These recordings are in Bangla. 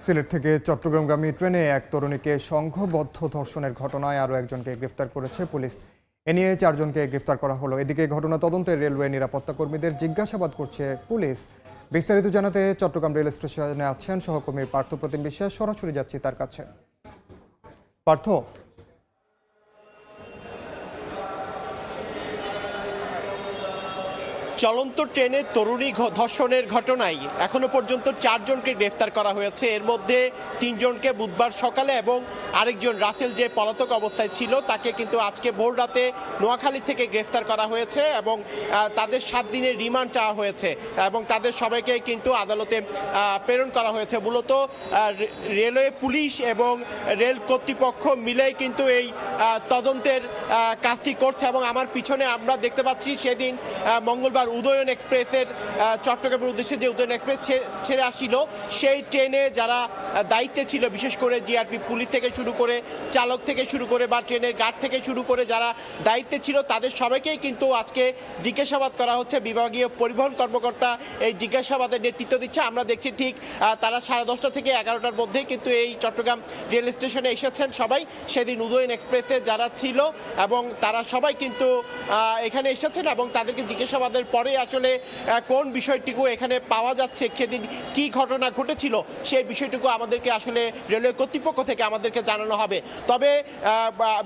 সিলেট থেকে চট্টগ্রামগামী ট্রেনে এক তরুণীকে সংঘবদ্ধ ধর্ষণের ঘটনায় আরও একজনকে গ্রেফতার করেছে পুলিশ। এ নিয়ে 4 জনকে গ্রেফতার করা হলো। এদিকে ঘটনা তদন্তে রেলওয়ে নিরাপত্তা কর্মীদের জিজ্ঞাসাবাদ করছে পুলিশ। বিস্তারিত জানাতে চট্টগ্রাম রেল স্টেশনে আছেন সহকর্মী পার্থপ্রতিম বিশ্বাস। সরাসরি যাচ্ছি তার কাছে। পার্থ, চলন্ত ট্রেনে তরুণী ধর্ষণের ঘটনায় এখনো পর্যন্ত 4 জনকে গ্রেফতার করা হয়েছে। এর মধ্যে 3 জনকে বুধবার সকালে এবং আরেকজন রাসেল যে পলাতক অবস্থায় ছিল তাকে কিন্তু আজকে ভোর রাতে নোয়াখালী থেকে গ্রেফতার করা হয়েছে এবং তাদের 7 দিনের রিমান্ড চাওয়া হয়েছে এবং তাদের সবাইকে কিন্তু আদালতে প্রেরণ করা হয়েছে। মূলত রেলওয়ে পুলিশ এবং রেল কর্তৃপক্ষ মিলেই কিন্তু এই তদন্তের কাজটি করছে এবং আমার পিছনে আমরা দেখতে পাচ্ছি সেদিন মঙ্গলবার উদয়ন এক্সপ্রেসের চট্টগ্রামের উদ্দেশ্যে যে উদয়ন এক্সপ্রেস ছেড়ে আসছিল সেই ট্রেনে যারা দায়িত্বে ছিল, বিশেষ করে জিআরপি পুলিশ থেকে শুরু করে চালক থেকে শুরু করে বা ট্রেনের গার্ড থেকে শুরু করে যারা দায়িত্বে ছিল তাদের সবাইকেই কিন্তু আজকে জিজ্ঞাসাবাদ করা হচ্ছে। বিভাগীয় পরিবহন কর্মকর্তা এই জিজ্ঞাসাবাদের নেতৃত্ব দিচ্ছে। আমরা দেখছি ঠিক তারা 10:30 থেকে 11টার মধ্যেই কিন্তু এই চট্টগ্রাম রেল স্টেশনে এসেছেন সবাই। সেদিন উদয়ন এক্সপ্রেসে যারা ছিল এবং তারা সবাই কিন্তু এখানে এসেছেন এবং তাদেরকে জিজ্ঞাসাবাদের পরে আসলে কোন বিষয়টুকু এখানে পাওয়া যাচ্ছে, সেদিন কি ঘটনা ঘটেছিল সেই বিষয়টুকু আমাদেরকে আসলে রেলওয়ে কর্তৃপক্ষ থেকে আমাদেরকে জানানো হবে। তবে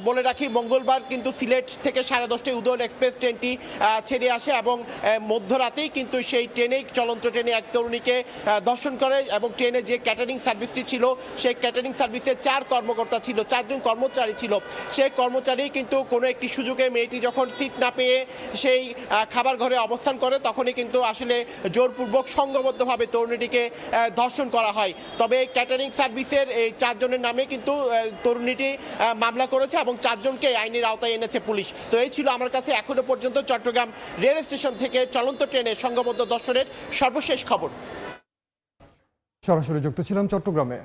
বলে রাখি, মঙ্গলবার কিন্তু সিলেট থেকে 10:30টায় উদয়ন এক্সপ্রেস ট্রেনটি ছেড়ে আসে এবং মধ্যরাতেই কিন্তু সেই ট্রেনেই চলন্ত ট্রেনে এক তরুণীকে ধর্ষণ করে এবং ট্রেনে যে ক্যাটারিং সার্ভিসটি ছিল সেই ক্যাটারিং সার্ভিসের 4 কর্মকর্তা ছিল, 4 জন কর্মচারী ছিল। সেই কর্মচারী কিন্তু কোনো একটি সুযোগে মেয়েটি যখন সিট না পেয়ে সেই খাবার ঘরে অবস্থান করে তখনই কিন্তু আসলে জোরপূর্বক সংঘবদ্ধভাবে তরুণীটিকে ধর্ষণ করা হয়। তবে ক্যাটারিং সার্ভিসের এই 4 জনের নামে কিন্তু তরুণীটি মামলা করেছে এবং 4 জনকে আইনের আওতায় এনেছে পুলিশ। তো এই ছিল আমার কাছে এখনো পর্যন্ত চট্টগ্রাম রেল স্টেশন থেকে চলন্ত ট্রেনে সংঘবদ্ধ ধর্ষণের সর্বশেষ খবর। সরাসরি যুক্ত ছিলাম চট্টগ্রামে।